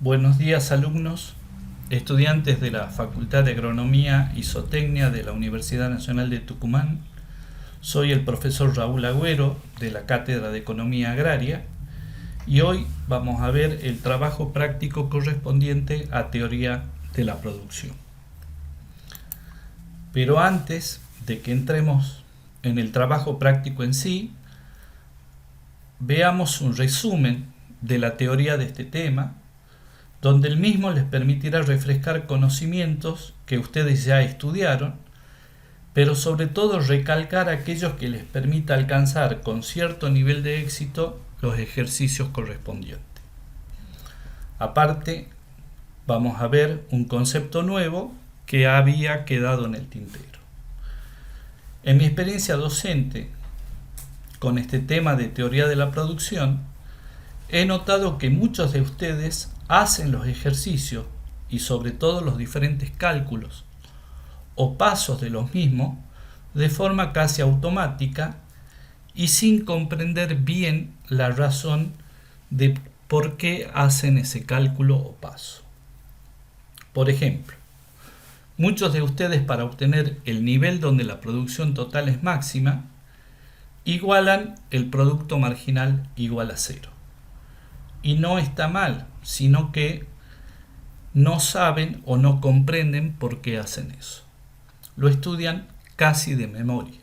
Buenos días, alumnos, estudiantes de la Facultad de Agronomía y Zootecnia de la Universidad Nacional de Tucumán. Soy el profesor Raúl Agüero de la Cátedra de Economía Agraria y hoy vamos a ver el trabajo práctico correspondiente a teoría de la producción. Pero antes de que entremos en el trabajo práctico en sí, veamos un resumen de la teoría de este tema, donde el mismo les permitirá refrescar conocimientos que ustedes ya estudiaron, pero sobre todo recalcar aquellos que les permita alcanzar con cierto nivel de éxito los ejercicios correspondientes. Aparte, vamos a ver un concepto nuevo que había quedado en el tintero. En mi experiencia docente con este tema de teoría de la producción, he notado que muchos de ustedes hacen los ejercicios y sobre todo los diferentes cálculos o pasos de los mismos de forma casi automática y sin comprender bien la razón de por qué hacen ese cálculo o paso. Por ejemplo, muchos de ustedes, para obtener el nivel donde la producción total es máxima, igualan el producto marginal igual a cero. Y no está mal, sino que no saben o no comprenden por qué hacen eso. Lo estudian casi de memoria.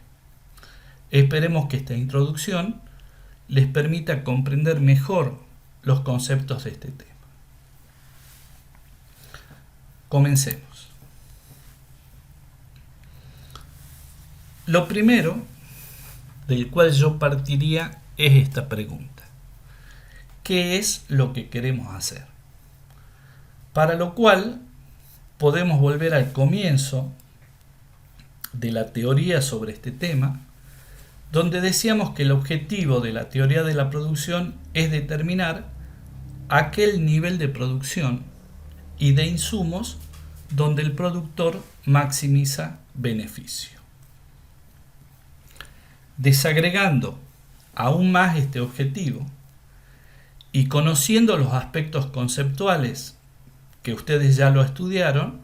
Esperemos que esta introducción les permita comprender mejor los conceptos de este tema. Comencemos. Lo primero del cual yo partiría es esta pregunta. ¿Qué es lo que queremos hacer? Para lo cual podemos volver al comienzo de la teoría sobre este tema, donde decíamos que el objetivo de la teoría de la producción es determinar aquel nivel de producción y de insumos donde el productor maximiza beneficio. Desagregando aún más este objetivo y conociendo los aspectos conceptuales que ustedes ya lo estudiaron,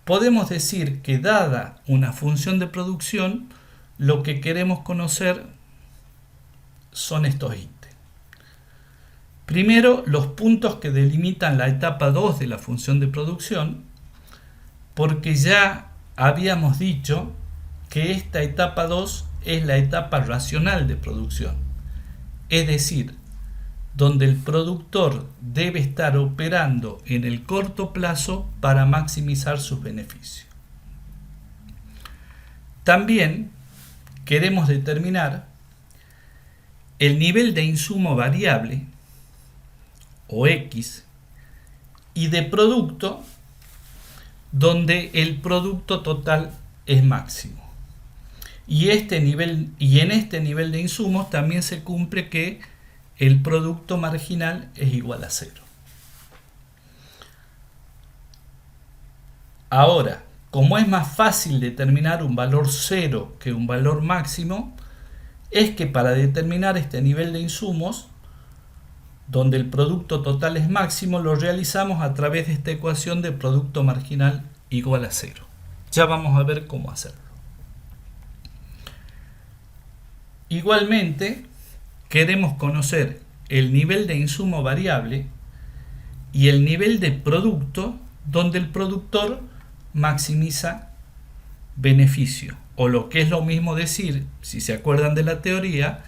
podemos decir que dada una función de producción, lo que queremos conocer son estos ítems. Primero, los puntos que delimitan la etapa 2 de la función de producción, porque ya habíamos dicho que esta etapa 2 es la etapa racional de producción, es decir, donde el productor debe estar operando en el corto plazo para maximizar sus beneficios. También queremos determinar el nivel de insumo variable, o X, y de producto, donde el producto total es máximo. Y en este nivel de insumos también se cumple que el producto marginal es igual a cero. Ahora, como es más fácil determinar un valor cero que un valor máximo, es que para determinar este nivel de insumos, donde el producto total es máximo, lo realizamos a través de esta ecuación de producto marginal igual a cero. Ya vamos a ver cómo hacerlo. Igualmente, queremos conocer el nivel de insumo variable y el nivel de producto donde el productor maximiza beneficio, o lo que es lo mismo decir, si se acuerdan de la teoría,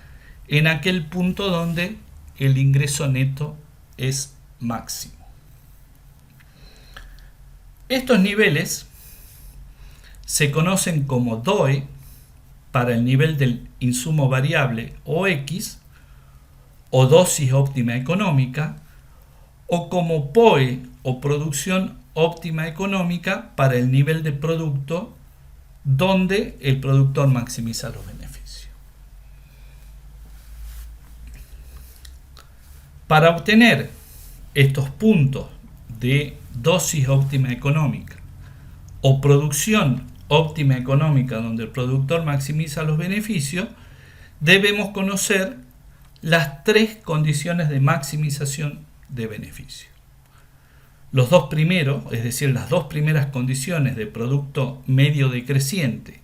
en aquel punto donde el ingreso neto es máximo. Estos niveles se conocen como DOE para el nivel del insumo variable o X, o dosis óptima económica, o como POE o producción óptima económica para el nivel de producto donde el productor maximiza los beneficios. Para obtener estos puntos de dosis óptima económica o producción óptima económica donde el productor maximiza los beneficios, debemos conocer las tres condiciones de maximización de beneficio. Los dos primeros, es decir, las dos primeras condiciones de producto medio decreciente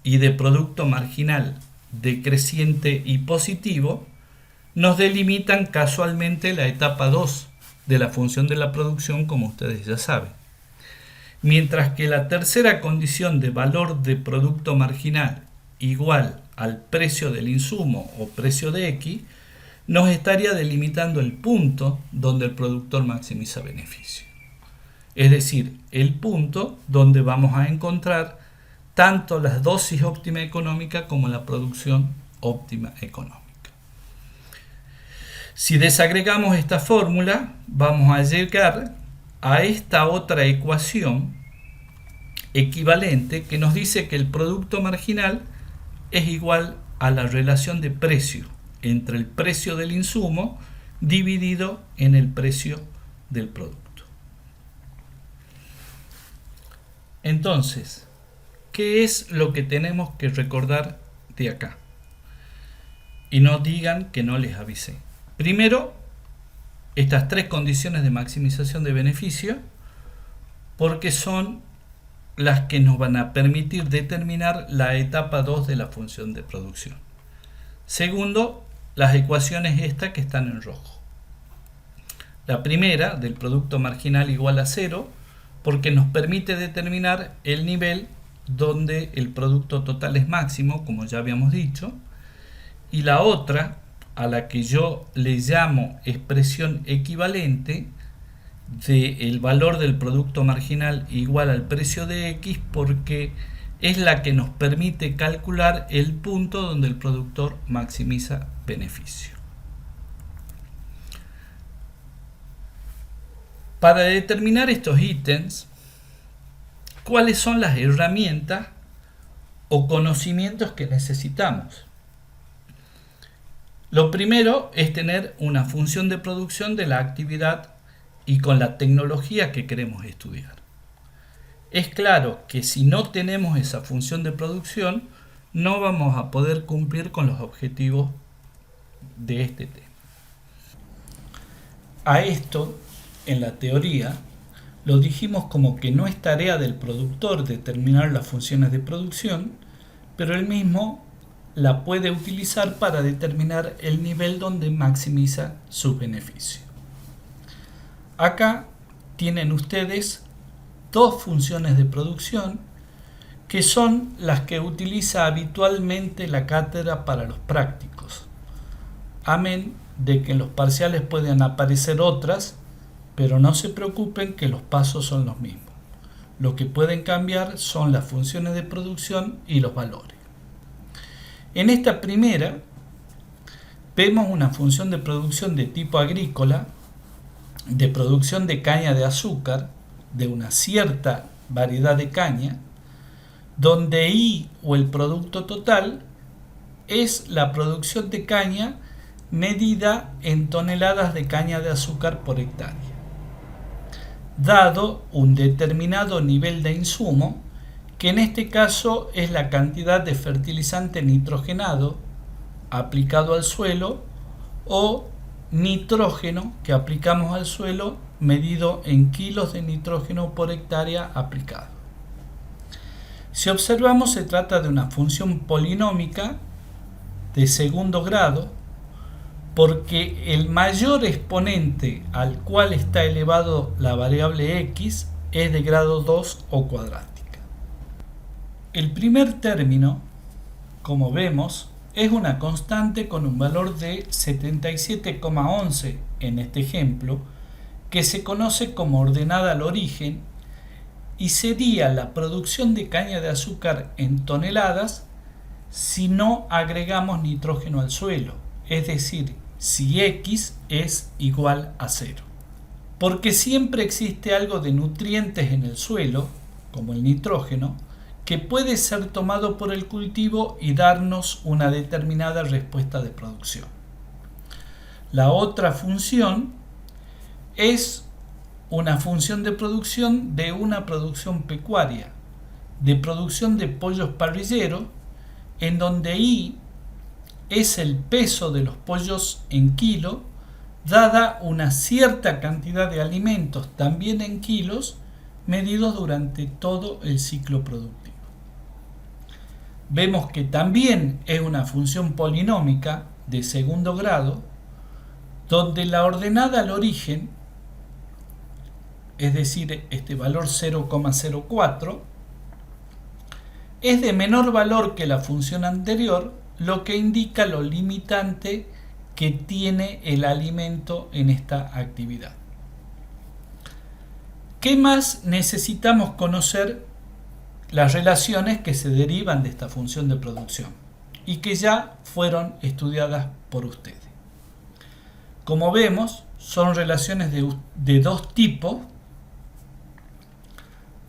y de producto marginal decreciente y positivo, nos delimitan casualmente la etapa 2 de la función de la producción, como ustedes ya saben. Mientras que la tercera condición de valor de producto marginal igual al precio del insumo o precio de X, nos estaría delimitando el punto donde el productor maximiza beneficio. Es decir, el punto donde vamos a encontrar tanto la dosis óptima económica como la producción óptima económica. Si desagregamos esta fórmula, vamos a llegar a esta otra ecuación equivalente que nos dice que el producto marginal es igual a la relación de precio entre el precio del insumo dividido en el precio del producto. Entonces, ¿qué es lo que tenemos que recordar de acá? Y no digan que no les avisé. Primero, estas tres condiciones de maximización de beneficio, porque son las que nos van a permitir determinar la etapa 2 de la función de producción. Segundo, las ecuaciones estas que están en rojo. La primera, del producto marginal igual a 0, porque nos permite determinar el nivel donde el producto total es máximo, como ya habíamos dicho. Y la otra, a la que yo le llamo expresión equivalente, del valor del producto marginal igual al precio de X, porque es la que nos permite calcular el punto donde el productor maximiza beneficio. Para determinar estos ítems, ¿cuáles son las herramientas o conocimientos que necesitamos? Lo primero es tener una función de producción de la actividad y con la tecnología que queremos estudiar. Es claro que si no tenemos esa función de producción, no vamos a poder cumplir con los objetivos de este tema. A esto, en la teoría, lo dijimos como que no es tarea del productor determinar las funciones de producción, pero él mismo la puede utilizar para determinar el nivel donde maximiza su beneficio. Acá tienen ustedes dos funciones de producción que son las que utiliza habitualmente la cátedra para los prácticos. Amén de que en los parciales pueden aparecer otras, pero no se preocupen que los pasos son los mismos. Lo que pueden cambiar son las funciones de producción y los valores. En esta primera vemos una función de producción de tipo agrícola, de producción de caña de azúcar, de una cierta variedad de caña, donde I o el producto total es la producción de caña medida en toneladas de caña de azúcar por hectárea. Dado un determinado nivel de insumo, que en este caso es la cantidad de fertilizante nitrogenado aplicado al suelo o nitrógeno que aplicamos al suelo medido en kilos de nitrógeno por hectárea aplicado. Si observamos, se trata de una función polinómica de segundo grado, porque el mayor exponente al cual está elevado la variable x es de grado 2 o cuadrática. El primer término, como vemos, es una constante con un valor de 77,11 en este ejemplo, que se conoce como ordenada al origen y sería la producción de caña de azúcar en toneladas si no agregamos nitrógeno al suelo, es decir, si X es igual a 0. Porque siempre existe algo de nutrientes en el suelo, como el nitrógeno, que puede ser tomado por el cultivo y darnos una determinada respuesta de producción. La otra función es una función de producción de una producción pecuaria, de producción de pollos parrilleros, en donde I es el peso de los pollos en kilo dada una cierta cantidad de alimentos, también en kilos, medidos durante todo el ciclo productivo. Vemos que también es una función polinómica de segundo grado, donde la ordenada al origen, es decir, este valor 0,04, es de menor valor que la función anterior, lo que indica lo limitante que tiene el alimento en esta actividad. ¿Qué más necesitamos conocer? Las relaciones que se derivan de esta función de producción y que ya fueron estudiadas por ustedes. Como vemos, son relaciones de dos tipos: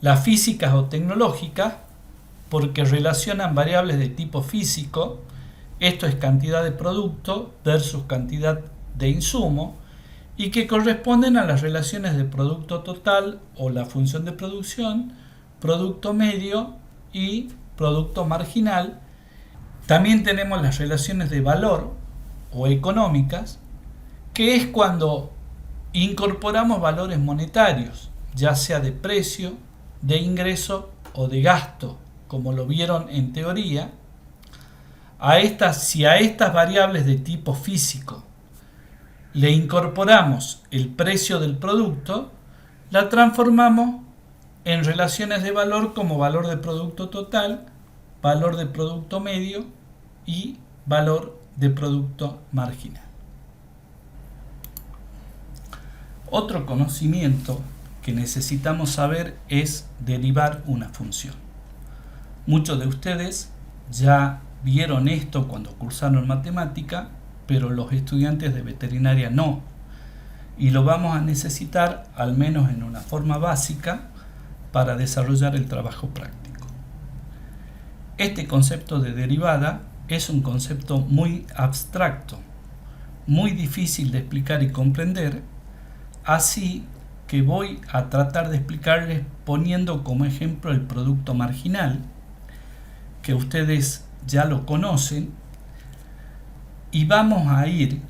las físicas o tecnológicas, porque relacionan variables de tipo físico, esto es cantidad de producto versus cantidad de insumo, y que corresponden a las relaciones de producto total o la función de producción, producto medio y producto marginal. También tenemos las relaciones de valor o económicas, que es cuando incorporamos valores monetarios, ya sea de precio, de ingreso o de gasto, como lo vieron en teoría. Si a estas variables de tipo físico le incorporamos el precio del producto, la transformamos en relaciones de valor como valor de producto total, valor de producto medio y valor de producto marginal. Otro conocimiento que necesitamos saber es derivar una función. Muchos de ustedes ya vieron esto cuando cursaron matemática, pero los estudiantes de veterinaria no, y lo vamos a necesitar al menos en una forma básica para desarrollar el trabajo práctico. Este concepto de derivada es un concepto muy abstracto, muy difícil de explicar y comprender, así que voy a tratar de explicarles poniendo como ejemplo el producto marginal, que ustedes ya lo conocen, y vamos a ir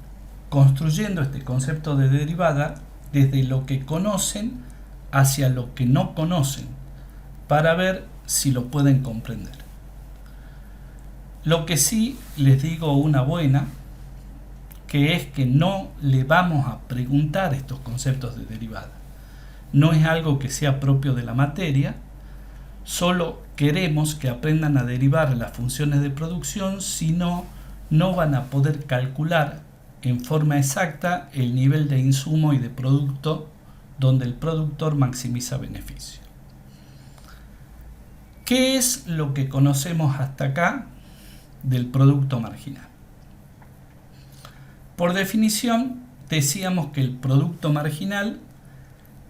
construyendo este concepto de derivada desde lo que conocen hacia lo que no conocen, para ver si lo pueden comprender. Lo que sí les digo una buena, que es que no le vamos a preguntar estos conceptos de derivada. No es algo que sea propio de la materia, solo queremos que aprendan a derivar las funciones de producción, si no, no van a poder calcular en forma exacta el nivel de insumo y de producto donde el productor maximiza beneficio. ¿Qué es lo que conocemos hasta acá del producto marginal? Por definición, decíamos que el producto marginal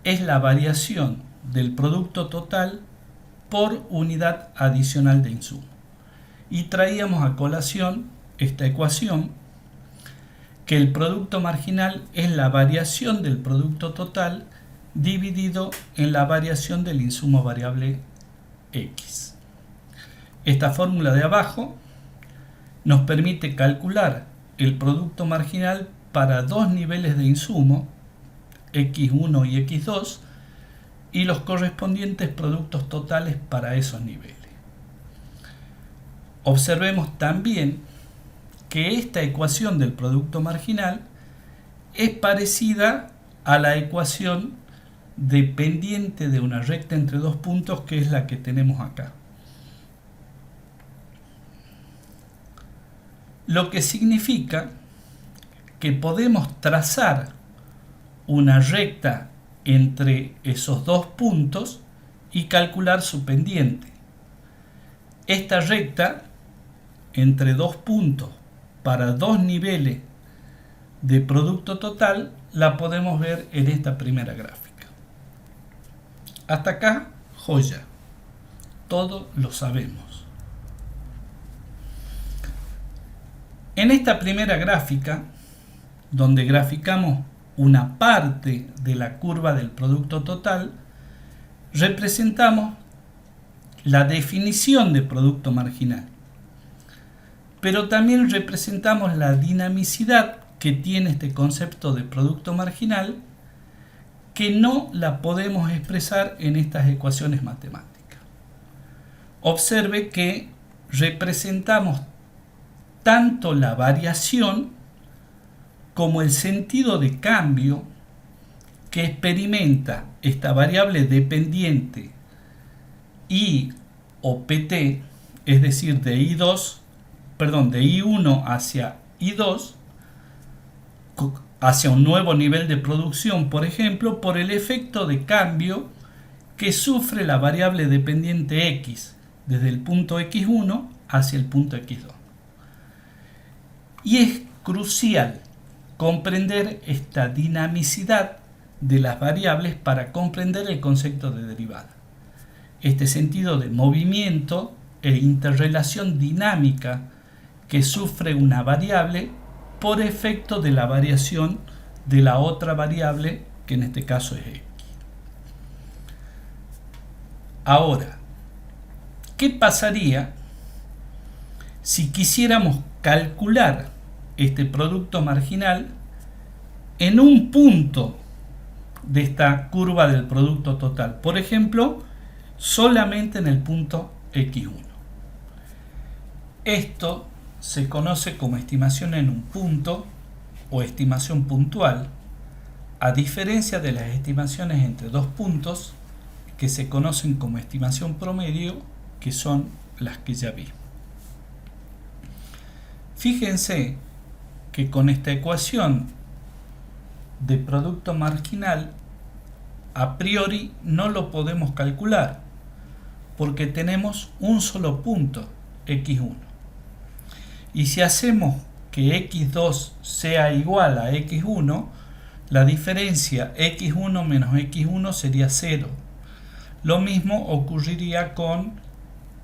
es la variación del producto total por unidad adicional de insumo. Y traíamos a colación esta ecuación, que el producto marginal es la variación del producto total dividido en la variación del insumo variable X. Esta fórmula de abajo nos permite calcular el producto marginal para dos niveles de insumo, X1 y X2, y los correspondientes productos totales para esos niveles. Observemos también que esta ecuación del producto marginal es parecida a la ecuación dependiente de una recta entre dos puntos, que es la que tenemos acá. Lo que significa que podemos trazar una recta entre esos dos puntos y calcular su pendiente. Esta recta entre dos puntos para dos niveles de producto total la podemos ver en esta primera gráfica. Hasta acá, joya. Todo lo sabemos. En esta primera gráfica, donde graficamos una parte de la curva del producto total, representamos la definición de producto marginal, pero también representamos la dinamicidad que tiene este concepto de producto marginal que no la podemos expresar en estas ecuaciones matemáticas. Observe que representamos tanto la variación como el sentido de cambio que experimenta esta variable dependiente I o PT, es decir, de I1 hacia I2, hacia un nuevo nivel de producción, por ejemplo, por el efecto de cambio que sufre la variable dependiente X desde el punto X1 hacia el punto X2. Y es crucial comprender esta dinamicidad de las variables para comprender el concepto de derivada. Este sentido de movimiento e interrelación dinámica que sufre una variable por efecto de la variación de la otra variable, que en este caso es X. Ahora, ¿qué pasaría si quisiéramos calcular este producto marginal en un punto de esta curva del producto total? Por ejemplo, solamente en el punto X1. Esto se conoce como estimación en un punto o estimación puntual, a diferencia de las estimaciones entre dos puntos que se conocen como estimación promedio, que son las que ya vimos. Fíjense que con esta ecuación de producto marginal a priori no lo podemos calcular porque tenemos un solo punto, X1. Y si hacemos que X2 sea igual a X1, la diferencia X1 menos X1 sería 0. Lo mismo ocurriría con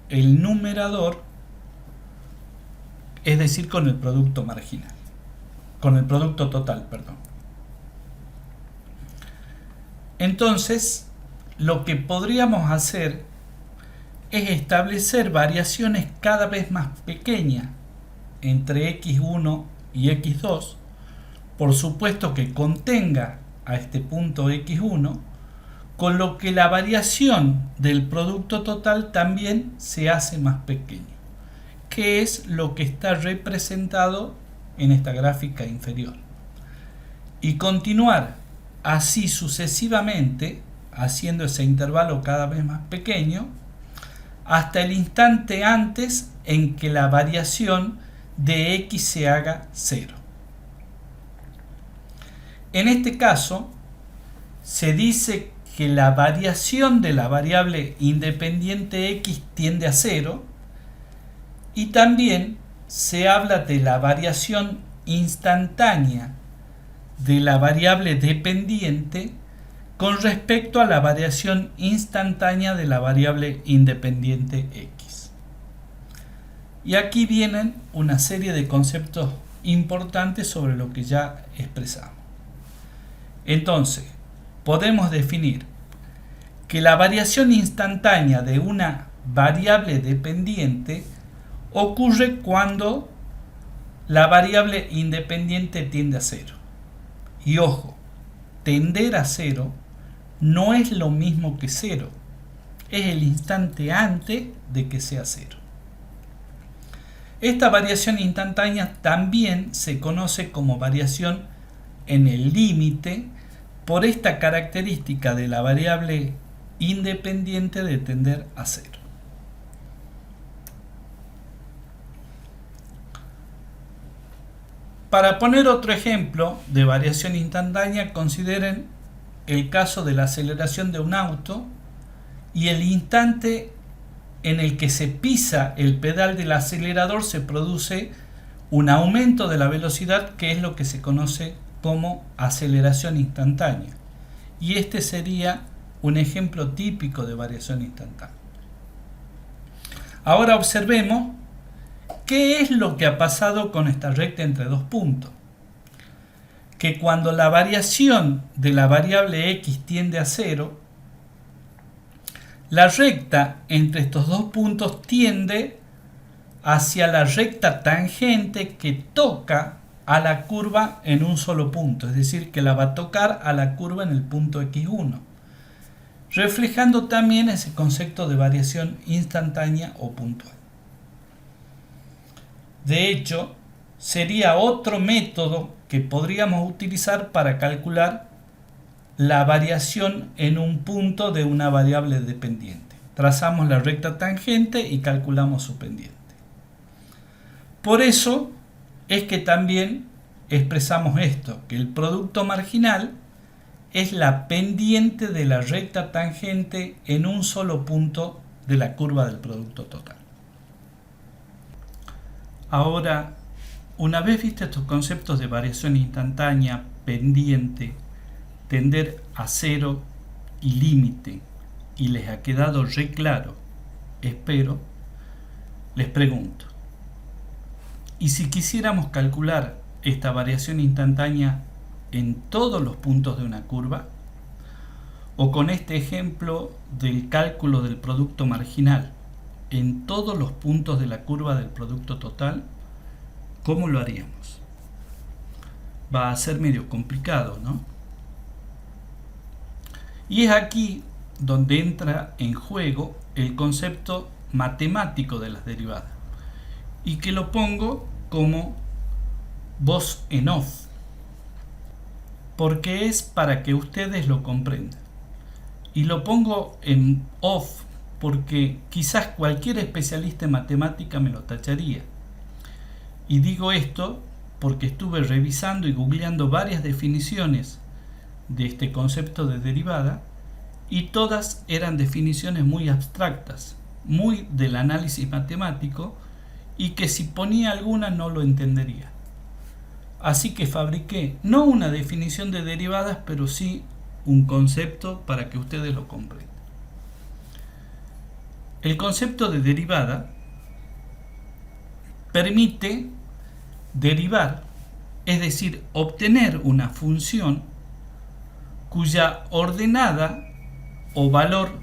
el numerador, es decir, con el producto marginal, con el producto total, perdón. Entonces, lo que podríamos hacer es establecer variaciones cada vez más pequeñas entre X1 y X2, por supuesto que contenga a este punto X1, con lo que la variación del producto total también se hace más pequeño, que es lo que está representado en esta gráfica inferior. Y continuar así sucesivamente, haciendo ese intervalo cada vez más pequeño, hasta el instante antes en que la variación de X se haga 0. En este caso, se dice que la variación de la variable independiente X tiende a 0 y también se habla de la variación instantánea de la variable dependiente con respecto a la variación instantánea de la variable independiente X. Y aquí vienen una serie de conceptos importantes sobre lo que ya expresamos. Entonces, podemos definir que la variación instantánea de una variable dependiente ocurre cuando la variable independiente tiende a 0. Y ojo, tender a 0 no es lo mismo que 0, es el instante antes de que sea 0. Esta variación instantánea también se conoce como variación en el límite por esta característica de la variable independiente de tender a 0. Para poner otro ejemplo de variación instantánea, consideren el caso de la aceleración de un auto y el instante en el que se pisa el pedal del acelerador se produce un aumento de la velocidad, que es lo que se conoce como aceleración instantánea. Y este sería un ejemplo típico de variación instantánea. Ahora observemos qué es lo que ha pasado con esta recta entre dos puntos. Que cuando la variación de la variable X tiende a 0, la recta entre estos dos puntos tiende hacia la recta tangente que toca a la curva en un solo punto, es decir, que la va a tocar a la curva en el punto x1, reflejando también ese concepto de variación instantánea o puntual. De hecho, sería otro método que podríamos utilizar para calcular la variación en un punto de una variable dependiente. Trazamos la recta tangente y calculamos su pendiente. Por eso es que también expresamos esto, que el producto marginal es la pendiente de la recta tangente en un solo punto de la curva del producto total. Ahora, una vez visto estos conceptos de variación instantánea, pendiente, tender a cero y límite, y les ha quedado re claro, espero, les pregunto, ¿y si quisiéramos calcular esta variación instantánea en todos los puntos de una curva? O con este ejemplo del cálculo del producto marginal en todos los puntos de la curva del producto total, ¿cómo lo haríamos? Va a ser medio complicado, ¿no? Y es aquí donde entra en juego el concepto matemático de las derivadas, y que lo pongo como voz en off, porque es para que ustedes lo comprendan. Y lo pongo en off porque quizás cualquier especialista en matemática me lo tacharía. Y digo esto porque estuve revisando y googleando varias definiciones de este concepto de derivada, y todas eran definiciones muy abstractas, muy del análisis matemático, y que si ponía alguna no lo entendería. Así que fabriqué no una definición de derivadas, pero sí un concepto para que ustedes lo comprendan. El concepto de derivada permite derivar, es decir, obtener una función cuya ordenada o valor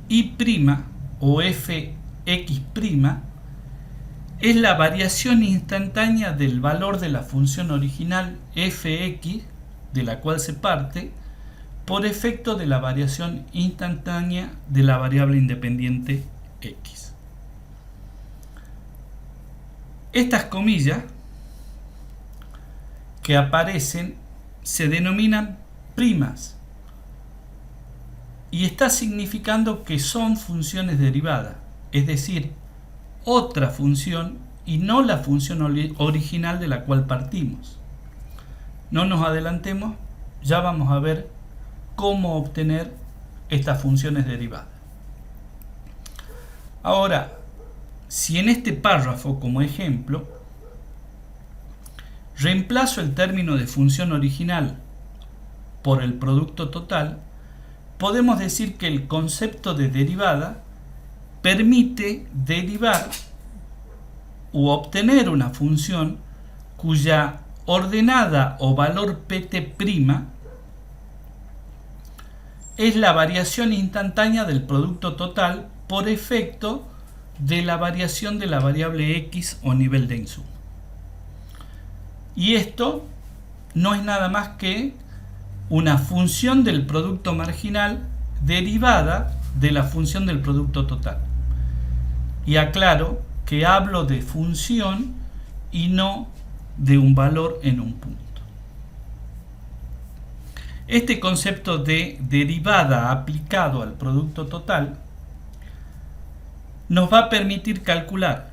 y' o fx' es la variación instantánea del valor de la función original fx, de la cual se parte, por efecto de la variación instantánea de la variable independiente x. Estas comillas que aparecen se denominan primas, y está significando que son funciones derivadas, es decir, otra función y no la función original de la cual partimos. No nos adelantemos, ya vamos a ver cómo obtener estas funciones derivadas. Ahora, si en este párrafo, como ejemplo, reemplazo el término de función original por el producto total, podemos decir que el concepto de derivada permite derivar u obtener una función cuya ordenada o valor pt' es la variación instantánea del producto total por efecto de la variación de la variable x o nivel de insumo. Y esto no es nada más que una función del producto marginal derivada de la función del producto total. Y aclaro que hablo de función y no de un valor en un punto. Este concepto de derivada aplicado al producto total nos va a permitir calcular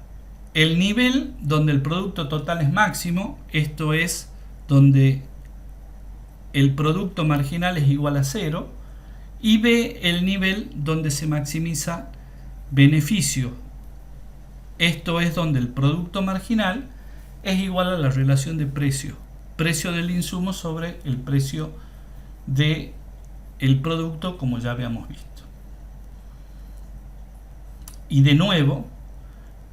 el nivel donde el producto total es máximo, esto es donde el producto marginal es igual a 0, y B, el nivel donde se maximiza beneficio, esto es donde el producto marginal es igual a la relación de precio del insumo sobre el precio del producto, como ya habíamos visto. Y de nuevo,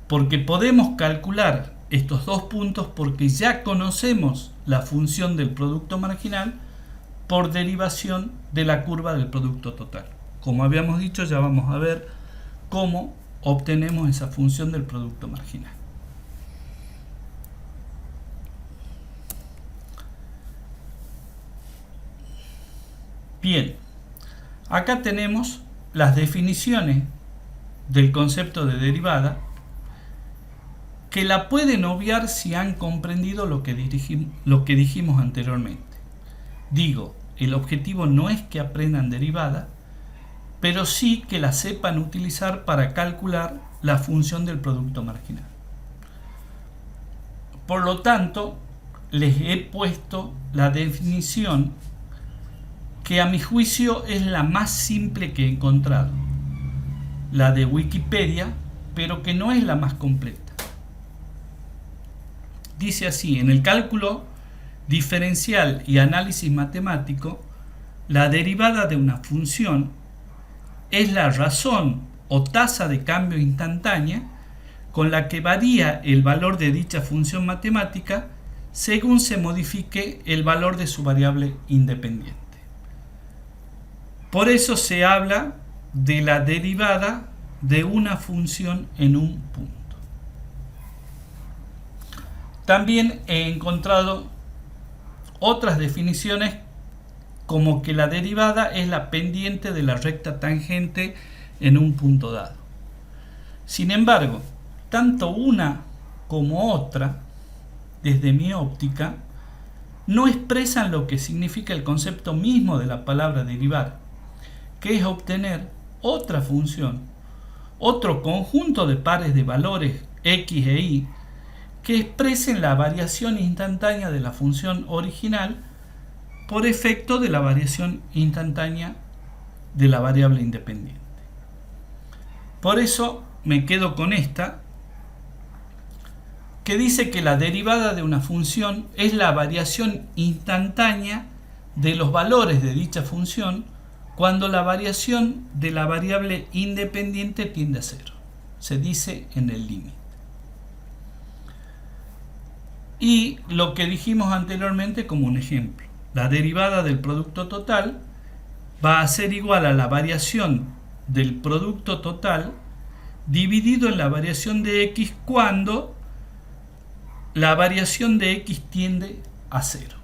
porque podemos calcular estos dos puntos porque ya conocemos la función del producto marginal por derivación de la curva del producto total. Como habíamos dicho, ya vamos a ver cómo obtenemos esa función del producto marginal. Bien, acá tenemos las definiciones del concepto de derivada, que la pueden obviar si han comprendido lo que dijimos anteriormente. Digo, el objetivo no es que aprendan derivada, pero sí que la sepan utilizar para calcular la función del producto marginal. Por lo tanto, les he puesto la definición que a mi juicio es la más simple que he encontrado, la de Wikipedia, pero que no es la más completa. Dice así: en el cálculo diferencial y análisis matemático, la derivada de una función es la razón o tasa de cambio instantánea con la que varía el valor de dicha función matemática según se modifique el valor de su variable independiente. Por eso se habla de la derivada de una función en un punto. También he encontrado otras definiciones, como que la derivada es la pendiente de la recta tangente en un punto dado. Sin embargo, tanto una como otra, desde mi óptica, no expresan lo que significa el concepto mismo de la palabra derivar, que es obtener otra función, otro conjunto de pares de valores x e y, que expresen la variación instantánea de la función original por efecto de la variación instantánea de la variable independiente. Por eso me quedo con esta, que dice que la derivada de una función es la variación instantánea de los valores de dicha función cuando la variación de la variable independiente tiende a cero. Se dice en el límite. Y lo que dijimos anteriormente como un ejemplo: la derivada del producto total va a ser igual a la variación del producto total dividido en la variación de x cuando la variación de x tiende a cero.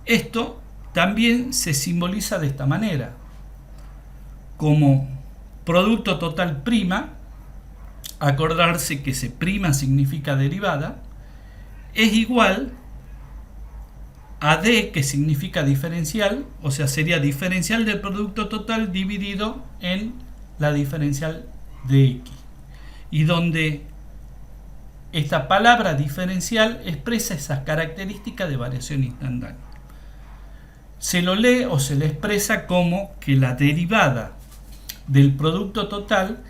Esto también se simboliza de esta manera, como producto total prima. Acordarse que ese prima significa derivada, es igual a d, que significa diferencial, o sea, sería diferencial del producto total dividido en la diferencial de x, y donde esta palabra diferencial expresa esa característica de variación instantánea. Se lo lee o se le expresa como que la derivada del producto total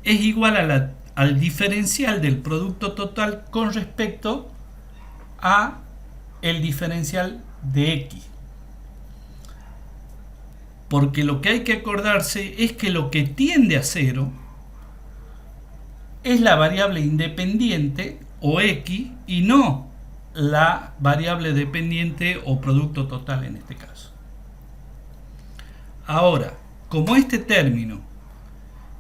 es igual al diferencial del producto total con respecto a el diferencial de x. Porque lo que hay que acordarse es que lo que tiende a cero es la variable independiente o x y no la variable dependiente o producto total en este caso. Ahora, como este término,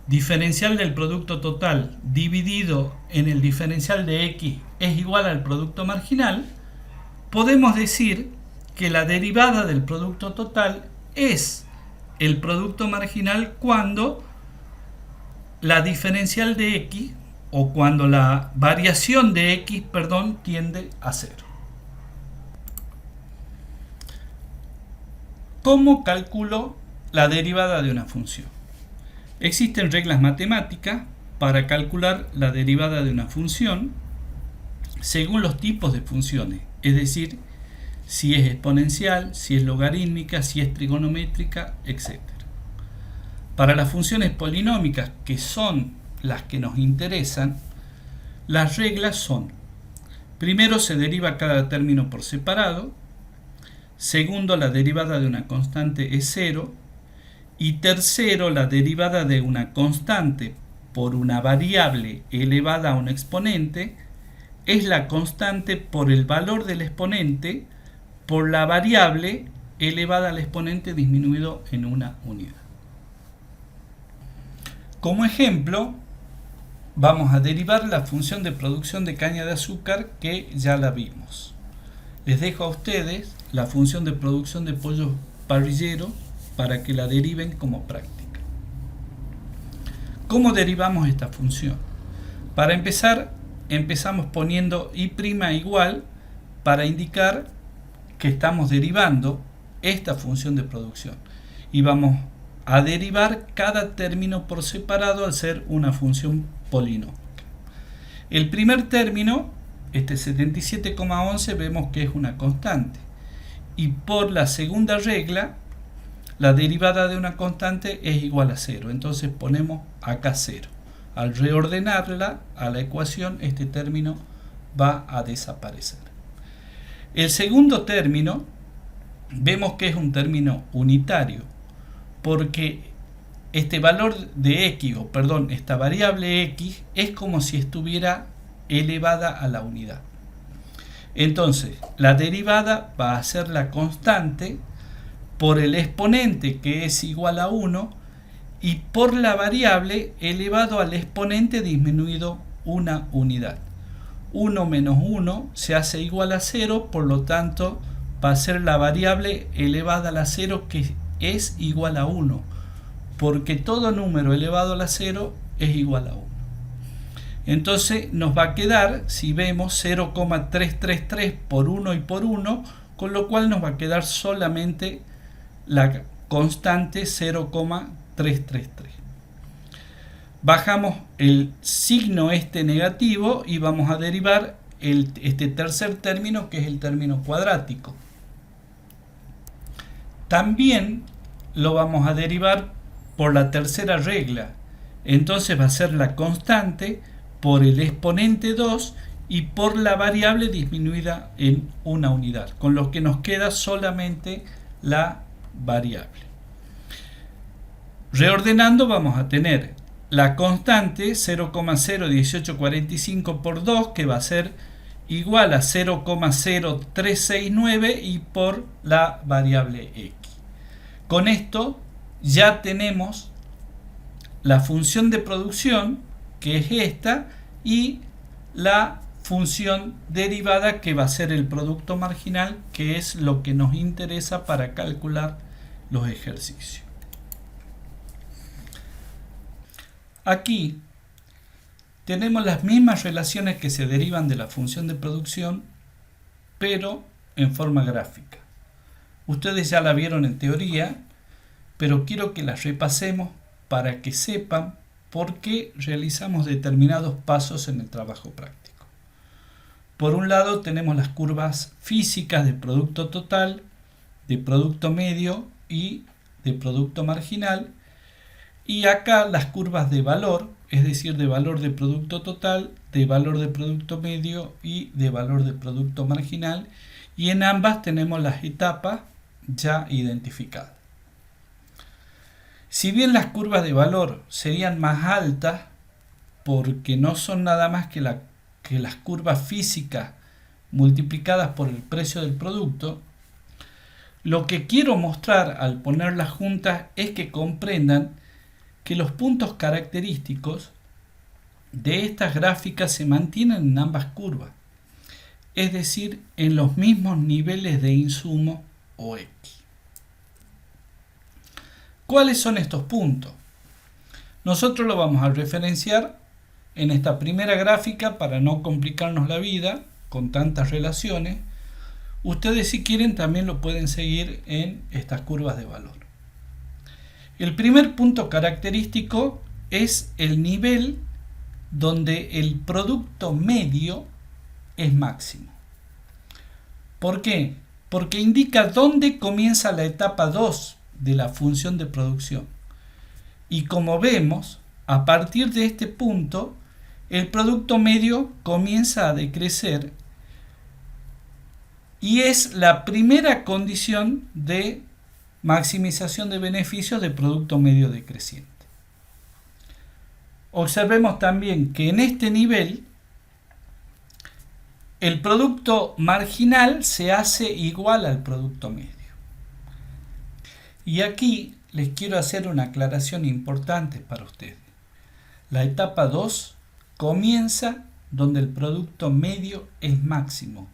diferencial del producto total dividido en el diferencial de x, es igual al producto marginal, podemos decir que la derivada del producto total es el producto marginal cuando la diferencial de x, o cuando la variación de x, tiende a cero. ¿Cómo calculo la derivada de una función? Existen reglas matemáticas para calcular la derivada de una función según los tipos de funciones, es decir, si es exponencial, si es logarítmica, si es trigonométrica, etc. Para las funciones polinómicas, que son las que nos interesan, las reglas son: primero, se deriva cada término por separado; segundo, la derivada de una constante es cero; y tercero, la derivada de una constante por una variable elevada a un exponente es la constante por el valor del exponente por la variable elevada al exponente disminuido en una unidad. Como ejemplo, vamos a derivar la función de producción de caña de azúcar, que ya la vimos. Les dejo a ustedes la función de producción de pollo parrillero para que la deriven como práctica. ¿Cómo derivamos esta función? Para empezar, empezamos poniendo y' igual para indicar que estamos derivando esta función de producción. Y vamos a derivar cada término por separado al ser una función polinómica. El primer término, este 77,11, vemos que es una constante. Y por la segunda regla, la derivada de una constante es igual a 0. Entonces ponemos acá 0. Al reordenarla a la ecuación, este término va a desaparecer. El segundo término, vemos que es un término unitario, porque este valor de x, esta variable x, es como si estuviera elevada a la unidad. Entonces, la derivada va a ser la constante por el exponente, que es igual a 1, y por la variable elevado al exponente disminuido una unidad. 1 menos 1 se hace igual a 0, por lo tanto va a ser la variable elevada a la 0, que es igual a 1, porque todo número elevado a la 0 es igual a 1. Entonces nos va a quedar, si vemos, 0,333 por 1 y por 1, con lo cual nos va a quedar solamente la constante 0,333. Bajamos el signo negativo y vamos a derivar este tercer término, que es el término cuadrático. También lo vamos a derivar por la tercera regla. Entonces va a ser la constante por el exponente 2 y por la variable disminuida en una unidad, con lo que nos queda solamente la variable. Reordenando vamos a tener la constante 0,01845 por 2, que va a ser igual a 0,0369, y por la variable x. Con esto ya tenemos la función de producción, que es esta, y la función derivada, que va a ser el producto marginal, que es lo que nos interesa para calcular los ejercicios. Aquí tenemos las mismas relaciones que se derivan de la función de producción, pero en forma gráfica. Ustedes ya la vieron en teoría, pero quiero que las repasemos para que sepan por qué realizamos determinados pasos en el trabajo práctico. Por un lado tenemos las curvas físicas de producto total, de producto medio y de producto marginal, y acá las curvas de valor, es decir, de valor de producto total, de valor de producto medio y de valor de producto marginal, y en ambas tenemos las etapas ya identificadas. Si bien las curvas de valor serían más altas, porque no son nada más que las curvas físicas multiplicadas por el precio del producto, lo que quiero mostrar al ponerlas juntas es que comprendan que los puntos característicos de estas gráficas se mantienen en ambas curvas, es decir, en los mismos niveles de insumo o X. ¿Cuáles son estos puntos? Nosotros lo vamos a referenciar en esta primera gráfica para no complicarnos la vida con tantas relaciones. Ustedes, si quieren, también lo pueden seguir en estas curvas de valor. El primer punto característico es el nivel donde el producto medio es máximo. ¿Por qué? Porque indica dónde comienza la etapa 2 de la función de producción. Y como vemos, a partir de este punto, el producto medio comienza a decrecer y es la primera condición de maximización de beneficios de producto medio decreciente. Observemos también que en este nivel el producto marginal se hace igual al producto medio. Y aquí les quiero hacer una aclaración importante para ustedes. La etapa 2 comienza donde el producto medio es máximo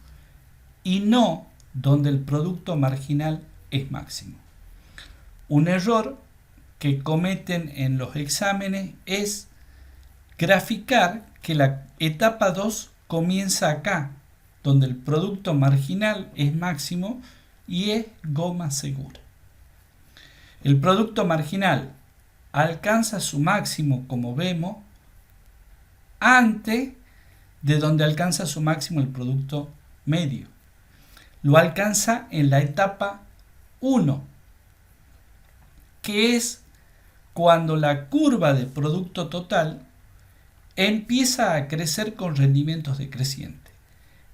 y no donde el producto marginal es máximo. Un error que cometen en los exámenes es graficar que la etapa 2 comienza acá, donde el producto marginal es máximo y es goma segura. El producto marginal alcanza su máximo, como vemos, antes de donde alcanza su máximo el producto medio. Lo alcanza en la etapa 1, que es cuando la curva de producto total empieza a crecer con rendimientos decrecientes.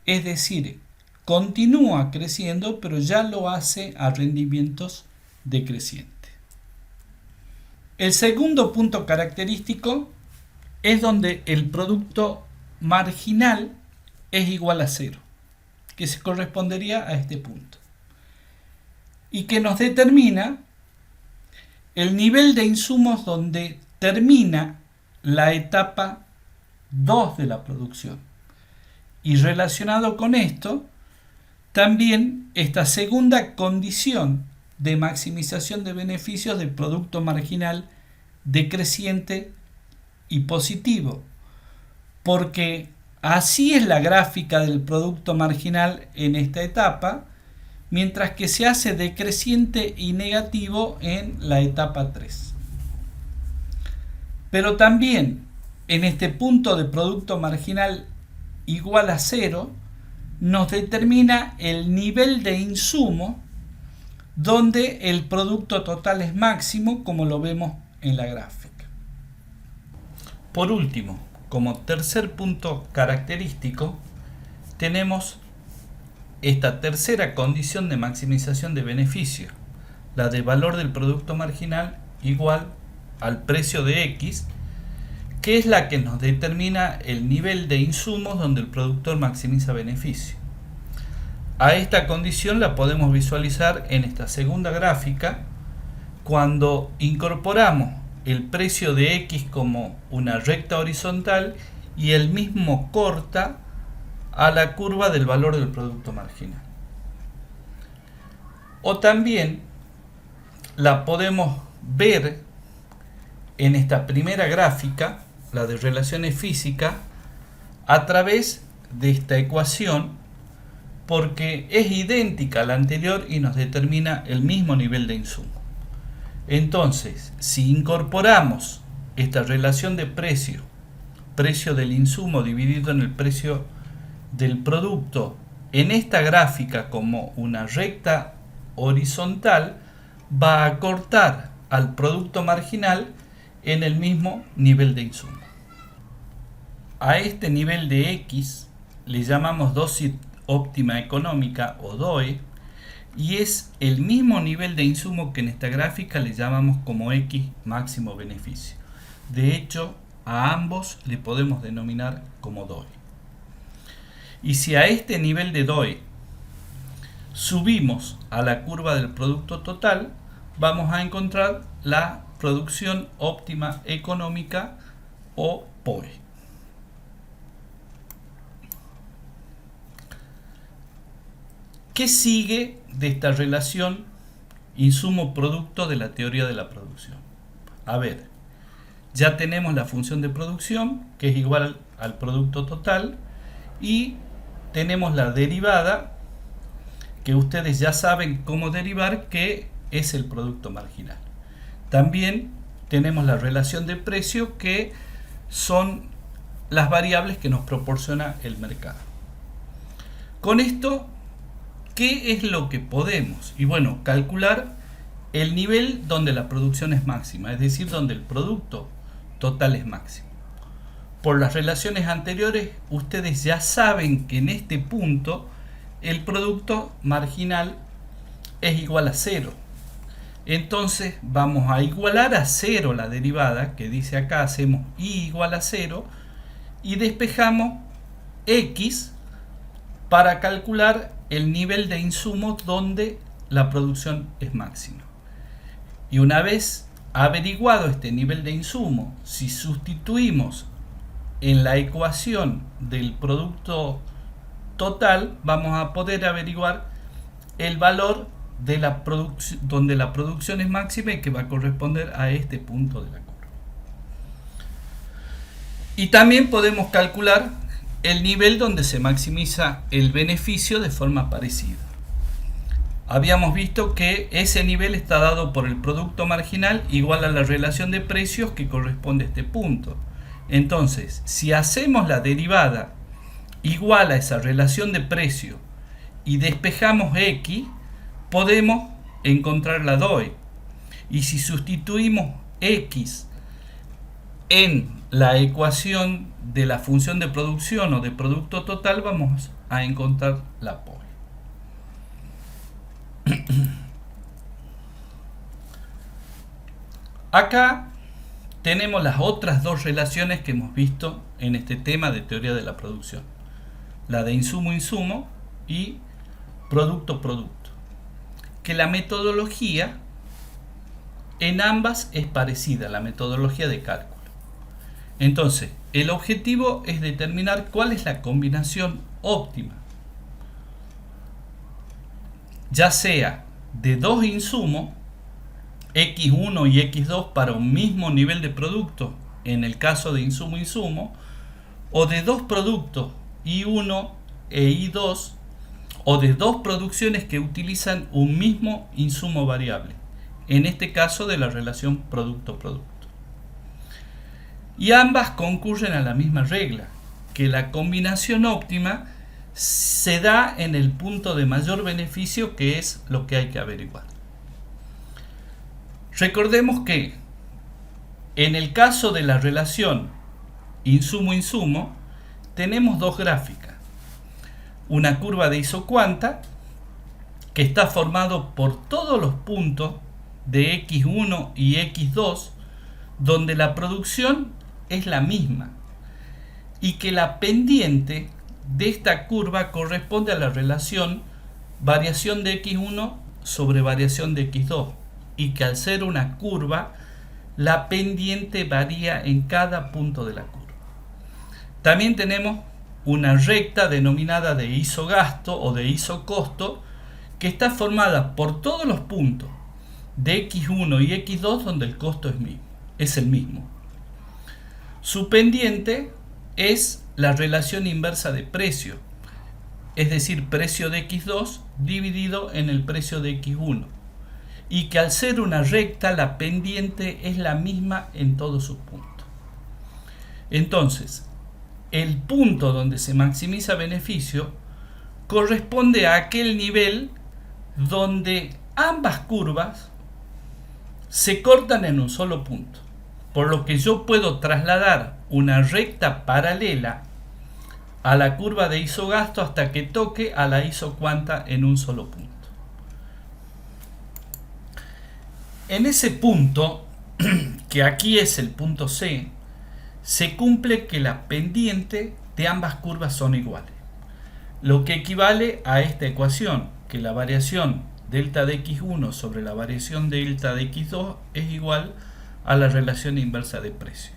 Es decir, continúa creciendo, pero ya lo hace a rendimientos decrecientes. El segundo punto característico es donde el producto marginal es igual a 0, que se correspondería a este punto, y que nos determina el nivel de insumos donde termina la etapa 2 de la producción. Y relacionado con esto, también esta segunda condición de maximización de beneficios del producto marginal decreciente y positivo, porque así es la gráfica del producto marginal en esta etapa, mientras que se hace decreciente y negativo en la etapa 3. Pero también en este punto de producto marginal igual a 0, nos determina el nivel de insumo donde el producto total es máximo, como lo vemos en la gráfica. Por último, como tercer punto característico, tenemos esta tercera condición de maximización de beneficio, la de valor del producto marginal igual al precio de X, que es la que nos determina el nivel de insumos donde el productor maximiza beneficio. A esta condición la podemos visualizar en esta segunda gráfica cuando incorporamos el precio de X como una recta horizontal y el mismo corta a la curva del valor del producto marginal. O también la podemos ver en esta primera gráfica, la de relaciones físicas, a través de esta ecuación, porque es idéntica a la anterior y nos determina el mismo nivel de insumo. Entonces, si incorporamos esta relación de precio del insumo dividido en el precio del producto en esta gráfica como una recta horizontal, va a cortar al producto marginal en el mismo nivel de insumo. A este nivel de X le llamamos dosis óptima económica o DOE, y es el mismo nivel de insumo que en esta gráfica le llamamos como X máximo beneficio. De hecho, a ambos le podemos denominar como DOE. Y si a este nivel de DOE subimos a la curva del producto total, vamos a encontrar la producción óptima económica o POE. ¿Qué sigue de esta relación insumo-producto de la teoría de la producción? A ver, ya tenemos la función de producción, que es igual al producto total, y tenemos la derivada, que ustedes ya saben cómo derivar, que es el producto marginal. También tenemos la relación de precio, que son las variables que nos proporciona el mercado. Con esto, ¿qué es lo que podemos? Y bueno, calcular el nivel donde la producción es máxima, es decir, donde el producto total es máximo. Por las relaciones anteriores, ustedes ya saben que en este punto el producto marginal es igual a 0. Entonces vamos a igualar a 0 la derivada, que dice acá, hacemos y igual a 0, y despejamos X para calcular el nivel de insumo donde la producción es máxima. Y una vez averiguado este nivel de insumo, si sustituimos en la ecuación del producto total, vamos a poder averiguar el valor donde la producción es máxima y que va a corresponder a este punto de la curva. Y también podemos calcular el nivel donde se maximiza el beneficio de forma parecida. Habíamos visto que ese nivel está dado por el producto marginal igual a la relación de precios que corresponde a este punto. Entonces, si hacemos la derivada igual a esa relación de precio y despejamos x, podemos encontrar la DOE. Y si sustituimos x en la ecuación de la función de producción o de producto total, vamos a encontrar la POE. Acá tenemos las otras dos relaciones que hemos visto en este tema de teoría de la producción. La de insumo-insumo y producto-producto. Que la metodología en ambas es parecida, la metodología de cálculo. Entonces, el objetivo es determinar cuál es la combinación óptima, ya sea de dos insumos, X1 y X2 para un mismo nivel de producto, en el caso de insumo-insumo, o de dos productos, I1 e I2, o de dos producciones que utilizan un mismo insumo variable, en este caso de la relación producto-producto. Y ambas concurren a la misma regla, que la combinación óptima se da en el punto de mayor beneficio, que es lo que hay que averiguar. Recordemos que en el caso de la relación insumo-insumo tenemos dos gráficas. Una curva de isocuanta que está formado por todos los puntos de X1 y X2 donde la producción es la misma y que la pendiente de esta curva corresponde a la relación variación de X1 sobre variación de X2 y que al ser una curva la pendiente varía en cada punto de la curva. También tenemos una recta denominada de isogasto o de isocosto que está formada por todos los puntos de X1 y X2 donde el costo es el mismo. Su pendiente es la relación inversa de precio, es decir, precio de X2 dividido en el precio de X1, y que al ser una recta la pendiente es la misma en todos sus puntos. Entonces, el punto donde se maximiza beneficio corresponde a aquel nivel donde ambas curvas se cortan en un solo punto, por lo que yo puedo trasladar una recta paralela a la curva de isogasto hasta que toque a la isocuanta en un solo punto. En ese punto, que aquí es el punto C, se cumple que la pendiente de ambas curvas son iguales, lo que equivale a esta ecuación, que la variación delta de X1 sobre la variación delta de X2 es igual a la relación inversa de precio.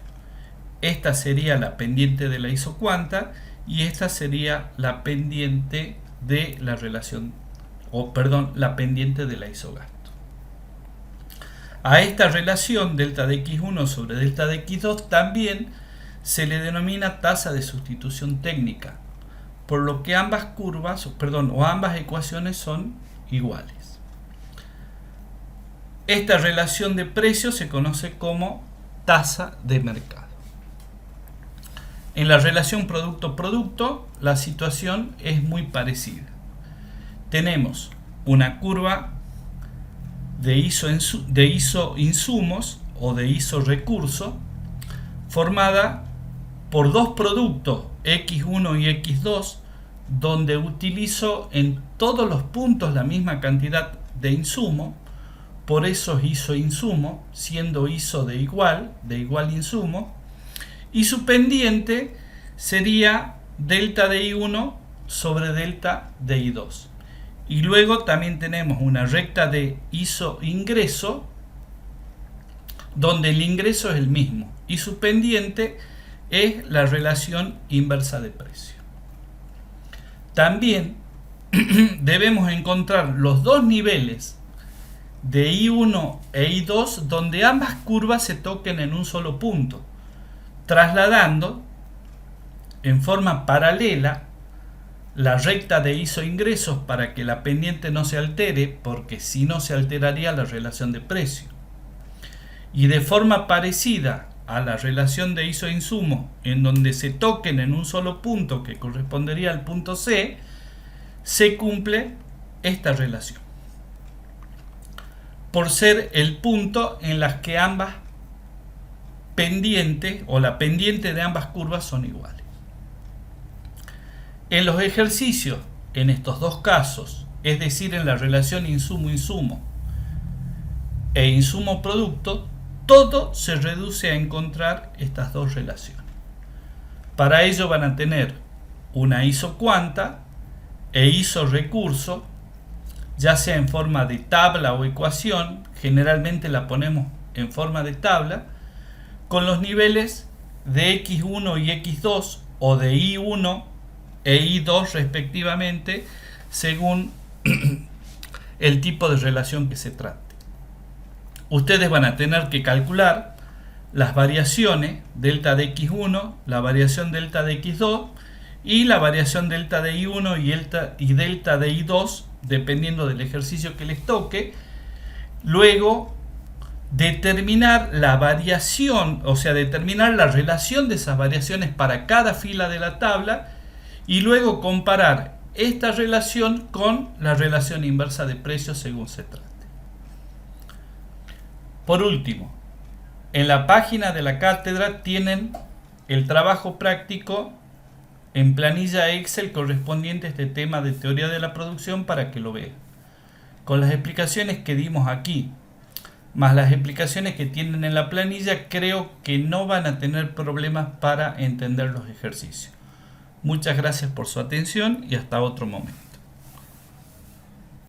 Esta sería la pendiente de la isocuanta y esta sería la pendiente de la relación, la pendiente de la isogasto. A esta relación delta de X1 sobre delta de X2 también se le denomina tasa de sustitución técnica, por lo que ambas ambas ecuaciones son iguales. Esta relación de precios se conoce como tasa de mercado. En la relación producto-producto la situación es muy parecida. Tenemos una curva de isoinsumos o de isorecurso formada por dos productos X1 y X2 donde utilizo en todos los puntos la misma cantidad de insumo, por eso es isoinsumo, siendo iso de igual insumo, y su pendiente sería delta de I1 sobre delta de I2. Y luego también tenemos una recta de iso-ingreso, donde el ingreso es el mismo, y su pendiente es la relación inversa de precio. También debemos encontrar los dos niveles de I1 e I2 donde ambas curvas se toquen en un solo punto, trasladando en forma paralela la recta de isoingresos para que la pendiente no se altere, porque si no se alteraría la relación de precio. Y de forma parecida a la relación de isoinsumo, en donde se toquen en un solo punto que correspondería al punto C, se cumple esta relación, por ser el punto en las que ambas pendientes o la pendiente de ambas curvas son iguales. En los ejercicios, en estos dos casos, es decir, en la relación insumo-insumo e insumo-producto, todo se reduce a encontrar estas dos relaciones. Para ello van a tener una isocuanta e isorrecurso, ya sea en forma de tabla o ecuación, generalmente la ponemos en forma de tabla, con los niveles de x1 y x2 o de i1 e i2 respectivamente, según el tipo de relación que se trate. Ustedes van a tener que calcular las variaciones delta de x1, la variación delta de x2 y la variación delta de i1 y delta de i2, dependiendo del ejercicio que les toque. Luego determinar la variación, o sea, determinar la relación de esas variaciones para cada fila de la tabla, y luego comparar esta relación con la relación inversa de precios según se trate. Por último, en la página de la cátedra tienen el trabajo práctico en planilla Excel correspondiente a este tema de teoría de la producción para que lo vean. Con las explicaciones que dimos aquí, más las explicaciones que tienen en la planilla, creo que no van a tener problemas para entender los ejercicios. Muchas gracias por su atención y hasta otro momento.